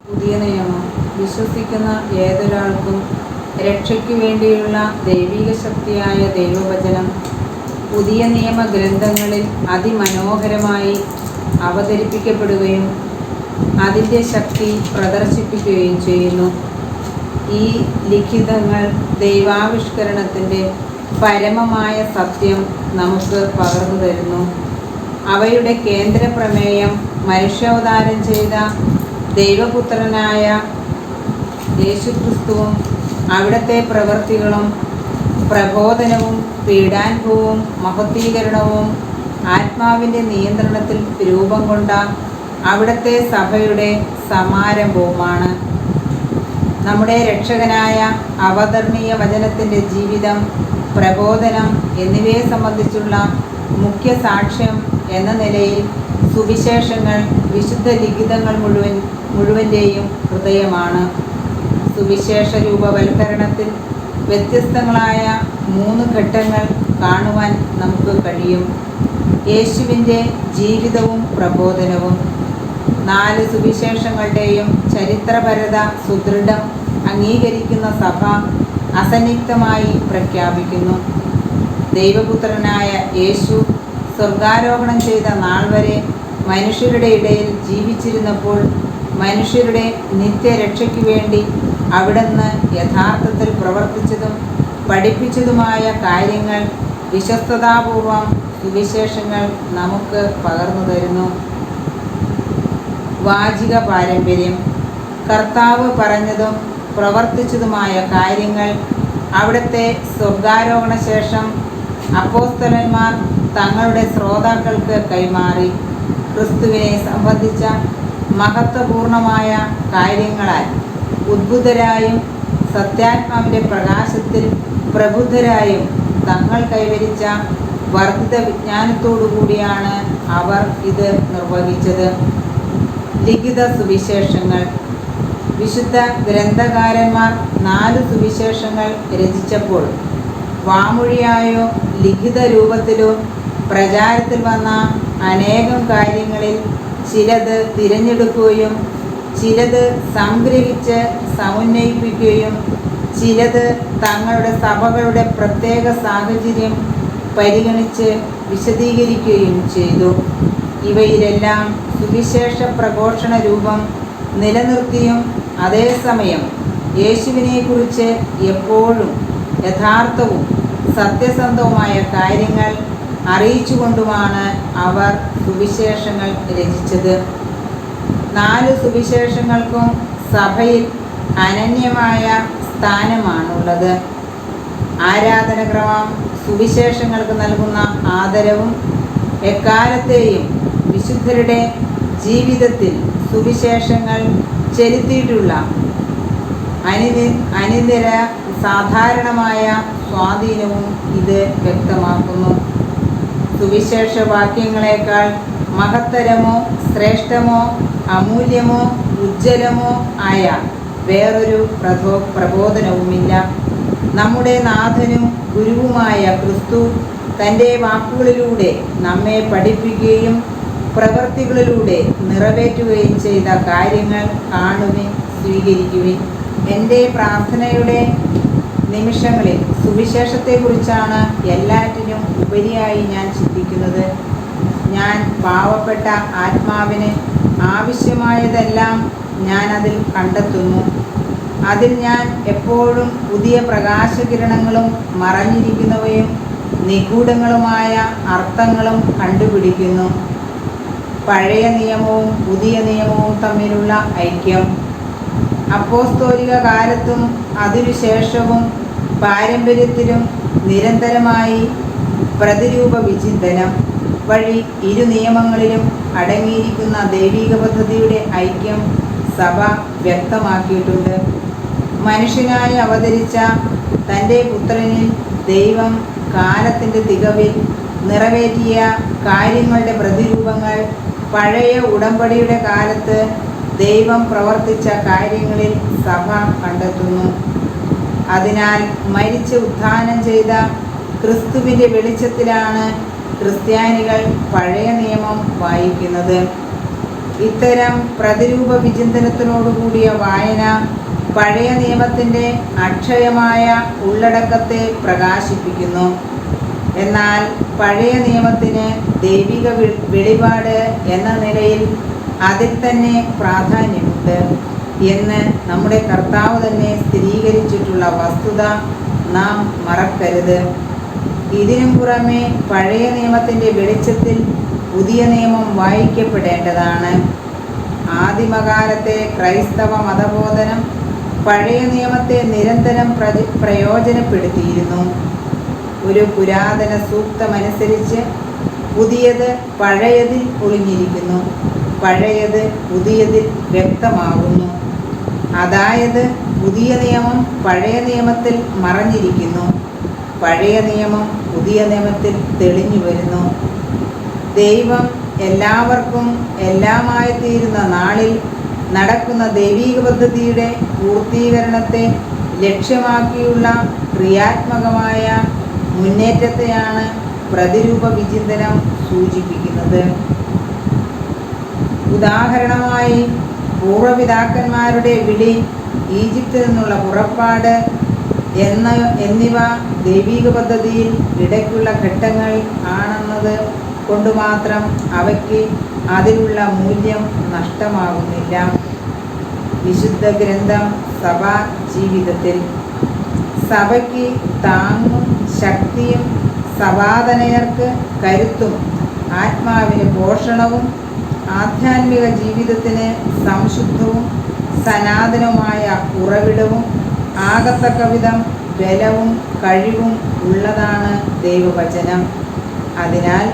പുതിയ നിയമം വിശ്വസിക്കുന്ന ഏതൊരാൾക്കും രക്ഷയ്ക്ക് വേണ്ടിയുള്ള ദൈവിക ശക്തിയായ ദൈവവചനം പുതിയ നിയമ ഗ്രന്ഥങ്ങളിൽ അതിമനോഹരമായി അവതരിപ്പിക്കപ്പെടുകയും അതിൻ്റെ ശക്തി പ്രദർശിപ്പിക്കുകയും ചെയ്യുന്നു. ഈ ലിഖിതങ്ങൾ ദൈവാവിഷ്കരണത്തിൻ്റെ പരമമായ സത്യം നമുക്ക് പകർന്നു തരുന്നു. അവയുടെ കേന്ദ്ര പ്രമേയം മനുഷ്യാവതാരം ചെയ്ത ദൈവപുത്രനായ യേശുക്രിസ്തുവും അവിടുത്തെ പ്രവൃത്തികളും പ്രബോധനവും പീഡാനുഭവവും മഹത്വീകരണവും ആത്മാവിൻ്റെ നിയന്ത്രണത്തിൽ രൂപം കൊണ്ട അവിടുത്തെ സഭയുടെ സമാരംഭവുമാണ്. നമ്മുടെ രക്ഷകനായ അവതരണീയ വചനത്തിൻ്റെ ജീവിതം, പ്രബോധനം എന്നിവയെ സംബന്ധിച്ചുള്ള മുഖ്യ സാക്ഷ്യം എന്ന നിലയിൽ സുവിശേഷങ്ങൾ വിശുദ്ധ ലിഖിതങ്ങൾ മുഴുവൻ്റെയും ഹൃദയമാണ്. സുവിശേഷ രൂപവൽക്കരണത്തിൽ വ്യത്യസ്തങ്ങളായ 3 ഘട്ടങ്ങൾ കാണുവാൻ നമുക്ക് കഴിയും. യേശുവിൻ്റെ ജീവിതവും പ്രബോധനവും. 4 സുവിശേഷങ്ങളുടെയും ചരിത്രപരത സുദൃഢം അംഗീകരിക്കുന്ന സഭ അസന്നിഗ്ധമായി പ്രഖ്യാപിക്കുന്നു. ദൈവപുത്രനായ യേശു സ്വർഗാരോഹണം ചെയ്ത നാൾ വരെ മനുഷ്യരുടെ ഇടയിൽ ജീവിച്ചിരുന്നപ്പോൾ മനുഷ്യരുടെ നിത്യരക്ഷയ്ക്ക് വേണ്ടി അവിടുന്ന് യഥാർത്ഥത്തിൽ പ്രവർത്തിച്ചതും പഠിപ്പിച്ചതുമായ കാര്യങ്ങൾ വിശ്വസ്തതാപൂർവം സുവിശേഷങ്ങൾ നമുക്ക് പകർന്നു തരുന്നു. വാചിക പാരമ്പര്യം. കർത്താവ് പറഞ്ഞതും പ്രവർത്തിച്ചതുമായ കാര്യങ്ങൾ അവിടുത്തെ സ്വർഗാരോഹണ ശേഷം അപ്പോസ്തലന്മാർ തങ്ങളുടെ ശ്രോതാക്കൾക്ക് കൈമാറി. ക്രിസ്തുവിനെ സംബന്ധിച്ച മഹത്വപൂർണമായ കാര്യങ്ങളാൽ ഉദ്ബുദ്ധരായും സത്യാത്മാവിൻ്റെ പ്രകാശത്തിൽ പ്രബുദ്ധരായും തങ്ങൾ കൈവരിച്ച വർദ്ധിത വിജ്ഞാനത്തോടുകൂടിയാണ് അവർ ഇത് നിർവഹിച്ചത്. ലിഖിത സുവിശേഷങ്ങൾ. വിശുദ്ധ ഗ്രന്ഥകാരന്മാർ 4 സുവിശേഷങ്ങൾ രചിച്ചപ്പോൾ വാമൊഴിയായോ ലിഖിത രൂപത്തിലോ പ്രചാരത്തിൽ വന്ന അനേകം കാര്യങ്ങളിൽ ചിലത് തിരഞ്ഞെടുക്കുകയും ചിലത് സംഗ്രഹിച്ച് സമന്വയിപ്പിക്കുകയും ചിലത് തങ്ങളുടെ സഭകളുടെ പ്രത്യേക സാഹചര്യം പരിഗണിച്ച് വിശദീകരിക്കുകയും ചെയ്തു. ഇവയിലെല്ലാം സുവിശേഷ പ്രഘോഷണ രൂപം നിലനിർത്തിയും അതേസമയം യേശുവിനെക്കുറിച്ച് എപ്പോഴും യഥാർത്ഥവും സത്യസന്ധവുമായ കാര്യങ്ങൾ അറിയിച്ചുകൊണ്ടുമാണ് അവർ സുവിശേഷങ്ങൾ രചിച്ചത്. 4 സുവിശേഷങ്ങൾക്കും സഭയിൽ അനന്യമായ സ്ഥാനമാണുള്ളത്. ആരാധനക്രമം സുവിശേഷങ്ങൾക്ക് നൽകുന്ന ആദരവും എക്കാലത്തെയും വിശുദ്ധരുടെ ജീവിതത്തിൽ സുവിശേഷങ്ങൾ ചെലുത്തിയിട്ടുള്ള അനിതര സാധാരണമായ സ്വാധീനവും ഇത് വ്യക്തമാക്കുന്നു. സുവിശേഷ വാക്യങ്ങളെക്കാൾ മഹത്തരമോ ശ്രേഷ്ഠമോ അമൂല്യമോ ഉജ്ജ്വലമോ ആയ വേറൊരു പ്രബോധനവുമില്ല. നമ്മുടെ നാഥനും ഗുരുവുമായ ക്രിസ്തു തൻ്റെ വാക്കുകളിലൂടെ നമ്മെ പഠിപ്പിക്കുകയും പ്രവൃത്തികളിലൂടെ നിറവേറ്റുകയും ചെയ്ത കാര്യങ്ങൾ കാണുവിൻ, സ്വീകരിക്കുവിൻ. എൻ്റെ പ്രാർത്ഥനയുടെ നിമിഷങ്ങളിൽ സുവിശേഷത്തെക്കുറിച്ചാണ് എല്ലാറ്റിനും ഉപരിയായി ഞാൻ ചിന്തിക്കുന്നത്. ഞാൻ പാവപ്പെട്ട ആത്മാവിന് ആവശ്യമായതെല്ലാം ഞാൻ അതിൽ കണ്ടെത്തുന്നു. അതിൽ ഞാൻ എപ്പോഴും പുതിയ പ്രകാശകിരണങ്ങളും മറഞ്ഞിരിക്കുന്നവയും നിഗൂഢങ്ങളുമായ അർത്ഥങ്ങളും കണ്ടുപിടിക്കുന്നു. പഴയ നിയമവും പുതിയ നിയമവും തമ്മിലുള്ള ഐക്യം. അപ്പോസ്തോലിക കാലത്തും അതിനുശേഷവും പാരമ്പര്യത്തിലും നിരന്തരമായി പ്രതിരൂപ വിചിന്തനം വഴി ഇരു നിയമങ്ങളിലും അടങ്ങിയിരിക്കുന്ന ദൈവിക പദ്ധതിയുടെ ഐക്യം സഭ വ്യക്തമാക്കിയിട്ടുണ്ട്. മനുഷ്യനായി അവതരിച്ച തൻ്റെ പുത്രനിൽ ദൈവം കാലത്തിൻ്റെ തികവിൽ നിറവേറ്റിയ കാര്യങ്ങളുടെ പ്രതിരൂപങ്ങൾ പഴയ ഉടമ്പടിയുടെ കാലത്ത് ദൈവം പ്രവർത്തിച്ച കാര്യങ്ങളിൽ സഭ കണ്ടെത്തുന്നു. അതിനാൽ മരിച്ച് ഉത്ഥാനം ചെയ്ത ക്രിസ്തുവിൻ്റെ വെളിച്ചത്തിലാണ് ക്രിസ്ത്യാനികൾ പഴയ നിയമം വായിക്കുന്നത്. ഇത്തരം പ്രതിരൂപ വിചിന്തനത്തിനോടുകൂടിയ വായന പഴയ നിയമത്തിൻ്റെ അക്ഷയമായ ഉള്ളടക്കത്തെ പ്രകാശിപ്പിക്കുന്നു. എന്നാൽ പഴയ നിയമത്തിന് ദൈവിക വെളിപാട് എന്ന നിലയിൽ അതിൽ തന്നെ പ്രാധാന്യമുണ്ട് എന്ന് നമ്മുടെ കർത്താവ് തന്നെ സ്ഥിരീകരിച്ചിട്ടുള്ള വസ്തുത നാം മറക്കരുത്. ഇതിനും പുറമെ പഴയ നിയമത്തിൻ്റെ വെളിച്ചത്തിൽ പുതിയ നിയമം വായിക്കപ്പെടേണ്ടതാണ്. ആദിമകാലത്തെ ക്രൈസ്തവ മതബോധനം പഴയ നിയമത്തെ നിരന്തരം പ്രയോജനപ്പെടുത്തിയിരുന്നു. ഒരു പുരാതന സൂക്തമനുസരിച്ച് പുതിയത് പഴയതിൽ ഒളിഞ്ഞിരിക്കുന്നു, പഴയത് പുതിയതിൽ വ്യക്തമാകുന്നു. അതായത് പുതിയ നിയമം പഴയ നിയമത്തിൽ മറഞ്ഞിരിക്കുന്നു, പഴയ നിയമം പുതിയ നിയമത്തിൽ തെളിഞ്ഞു വരുന്നു. ദൈവം എല്ലാവർക്കും എല്ലാമായിത്തീരുന്ന നാളിൽ നടക്കുന്ന ദൈവീക പദ്ധതിയുടെ പൂർത്തീകരണത്തെ ലക്ഷ്യമാക്കിയുള്ള ക്രിയാത്മകമായ മുന്നേറ്റത്തെയാണ് പ്രതിരൂപ വിചിന്തനം സൂചിപ്പിക്കുന്നത്. ഉദാഹരണമായി പൂർവ്വപിതാക്കന്മാരുടെ വിളി, ഈജിപ്തിൽ നിന്നുള്ള പുറപ്പാട് എന്നിവ ദൈവിക പദ്ധതിയിൽ ഇടയ്ക്കുള്ള ഘട്ടങ്ങൾ ആണെന്നത് കൊണ്ട് മാത്രം അവയ്ക്ക് അതിലുള്ള മൂല്യം നഷ്ടമാകുന്നില്ല. വിശുദ്ധ ഗ്രന്ഥം സഭാ ജീവിതത്തിൽ സഭയ്ക്ക് താങ്ങും ശക്തിയും സഭാതനയർക്ക് കരുത്തും ആത്മാവിന് പോഷണവും ആധ്യാത്മിക ജീവിതത്തിന് സംശുദ്ധവും സനാതനവുമായ ഉറവിടവും ആകത്തക്ക വിധം ബലവും കഴിവും ഉള്ളതാണ് ദൈവവചനം. അതിനാൽ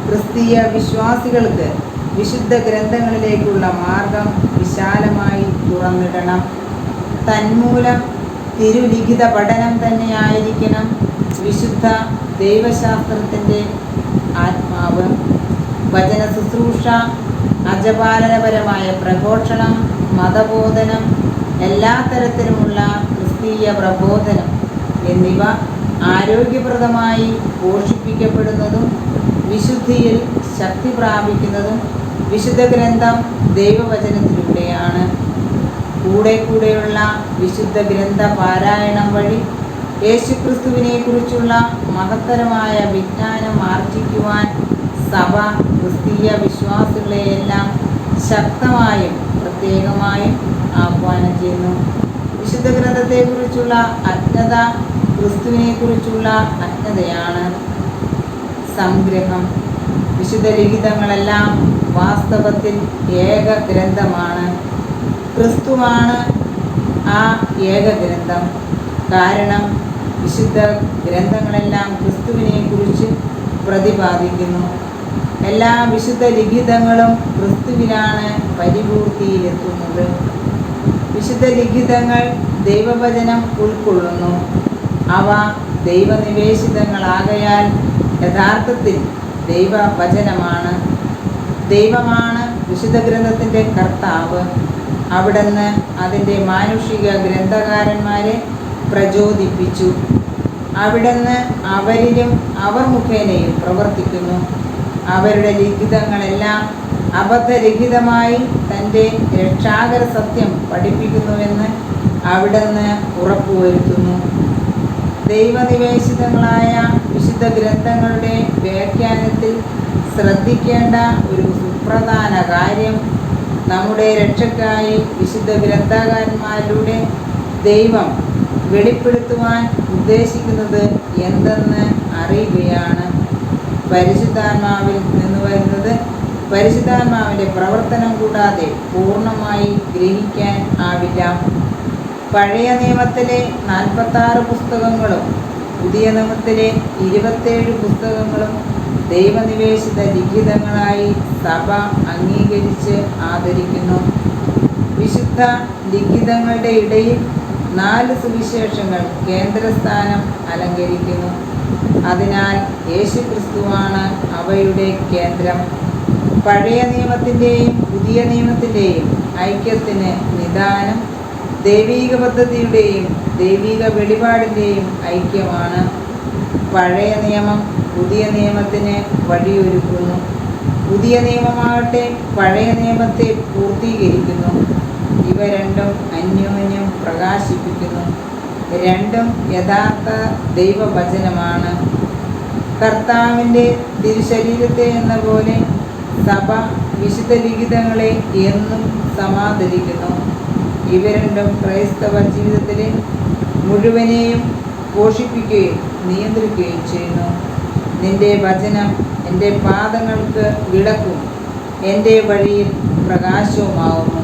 ക്രിസ്തീയ വിശ്വാസികൾക്ക് വിശുദ്ധ ഗ്രന്ഥങ്ങളിലേക്കുള്ള മാർഗം വിശാലമായി തുറന്നിടണം. തന്മൂലം തിരുലിഖിത പഠനം തന്നെയായിരിക്കണം വിശുദ്ധ ദൈവശാസ്ത്രത്തിൻ്റെ ആത്മാവ്. വചന ശുശ്രൂഷ, അജപാലനപരമായ പ്രഘോഷണം, മതബോധനം, എല്ലാ തരത്തിലുമുള്ള ക്രിസ്തീയ പ്രബോധനം എന്നിവ ആരോഗ്യപ്രദമായി പോഷിപ്പിക്കപ്പെടുന്നതും വിശുദ്ധിയിൽ ശക്തി പ്രാപിക്കുന്നതും വിശുദ്ധ ഗ്രന്ഥം ദൈവവചനത്തിലൂടെയാണ്. കൂടെയുള്ള വിശുദ്ധ ഗ്രന്ഥ പാരായണം വഴി യേശുക്രിസ്തുവിനെക്കുറിച്ചുള്ള മഹത്തരമായ വിജ്ഞാനം ആർജിക്കുവാൻ സഭ ക്രിസ്തീയ വിശ്വാസികളെയെല്ലാം ശക്തമായും പ്രത്യേകമായും ആഹ്വാനം ചെയ്യുന്നു. വിശുദ്ധ ഗ്രന്ഥത്തെക്കുറിച്ചുള്ള അജ്ഞത ക്രിസ്തുവിനെക്കുറിച്ചുള്ള അജ്ഞതയാണ്. സംഗ്രഹം: വിശുദ്ധ ലിഖിതങ്ങളെല്ലാം വാസ്തവത്തിൽ ഏക ഗ്രന്ഥമാണ്. ക്രിസ്തുവാണ് ആ ഏക ഗ്രന്ഥം. കാരണം വിശുദ്ധ ഗ്രന്ഥങ്ങളെല്ലാം ക്രിസ്തുവിനെക്കുറിച്ച് പ്രതിപാദിക്കുന്നു. എല്ലാ വിശുദ്ധ ലിഖിതങ്ങളും ക്രിസ്തുവിലാണ് പരിപൂർത്തിയിലെത്തുന്നത്. വിശുദ്ധ ലിഖിതങ്ങൾ ദൈവവചനം ഉൾക്കൊള്ളുന്നു. അവ ദൈവനിവേശിതങ്ങളാകയാൽ യഥാർത്ഥത്തിൽ ദൈവവചനമാണ്. ദൈവമാണ് വിശുദ്ധ ഗ്രന്ഥത്തിൻ്റെ കർത്താവ്. അവിടുന്ന് അതിൻ്റെ മാനുഷിക ഗ്രന്ഥകാരന്മാരെ പ്രചോദിപ്പിച്ചു. അവിടുന്ന് അവരിലും അവർ മുഖേനയും പ്രവർത്തിക്കുന്നു. അവരുടെ ലിഖിതങ്ങളെല്ലാം അബദ്ധലിഖിതമായി തൻ്റെ രക്ഷാകര സത്യം പഠിപ്പിക്കുന്നുവെന്ന് അവിടുന്ന് ഉറപ്പുവരുത്തുന്നു. ദൈവനിവേശിതങ്ങളായ വിശുദ്ധ ഗ്രന്ഥങ്ങളുടെ വ്യാഖ്യാനത്തിൽ ശ്രദ്ധിക്കേണ്ട ഒരു സുപ്രധാന കാര്യം നമ്മുടെ രക്ഷയ്ക്കായി വിശുദ്ധ ഗ്രന്ഥകാരന്മാരിലൂടെ ദൈവം വെളിപ്പെടുത്തുവാൻ ഉദ്ദേശിക്കുന്നത് എന്തെന്ന് അറിയുകയാണ്. പരിശുദ്ധാത്മാവിൽ നിന്ന് വരുന്നത് പരിശുദ്ധാത്മാവിൻ്റെ പ്രവർത്തനം കൂടാതെ പൂർണ്ണമായി ഗ്രഹിക്കാൻ ആവില്ല. പഴയ നിയമത്തിലെ 46 പുസ്തകങ്ങളും പുതിയ നിയമത്തിലെ 27 പുസ്തകങ്ങളും ദൈവനിവേശിത ലിഖിതങ്ങളായി സഭ അംഗീകരിച്ച് ആദരിക്കുന്നു. വിശുദ്ധ ലിഖിതങ്ങളുടെ ഇടയിൽ 4 സുവിശേഷങ്ങൾ കേന്ദ്രസ്ഥാനം അലങ്കരിക്കുന്നു. അതിനാൽ യേശുക്രിസ്തുവാണ് അവയുടെ കേന്ദ്രം. പഴയ നിയമത്തിൻ്റെയും പുതിയ നിയമത്തിൻ്റെയും ഐക്യത്തിന് നിദാനം ദൈവീക പദ്ധതിയുടെയും ദൈവിക വെളിപാടിൻ്റെയും ഐക്യമാണ്. പഴയ നിയമം പുതിയ നിയമത്തിന് വഴിയൊരുക്കുന്നു. പുതിയ നിയമമാകട്ടെ പഴയ നിയമത്തെ പൂർത്തീകരിക്കുന്നു. ഇവ രണ്ടും അന്യോന്യം പ്രകാശിപ്പിക്കുന്നു. രണ്ടും യഥാർത്ഥ ദൈവവചനമാണ്. കർത്താവിൻ്റെ തിരുശരീരത്തെ എന്ന പോലെ സഭ വിശുദ്ധ ലിഖിതങ്ങളെ എന്നും സമാദരിക്കുന്നു. ഇവ രണ്ടും ക്രൈസ്തവ ജീവിതത്തിലെ മുഴുവനെയും പോഷിപ്പിക്കുകയും നിയന്ത്രിക്കുകയും ചെയ്യുന്നു. നിന്റെ വചനം എൻ്റെ പാദങ്ങൾക്ക് വിളക്കും എൻ്റെ വഴിയിൽ പ്രകാശവുമാകുന്നു.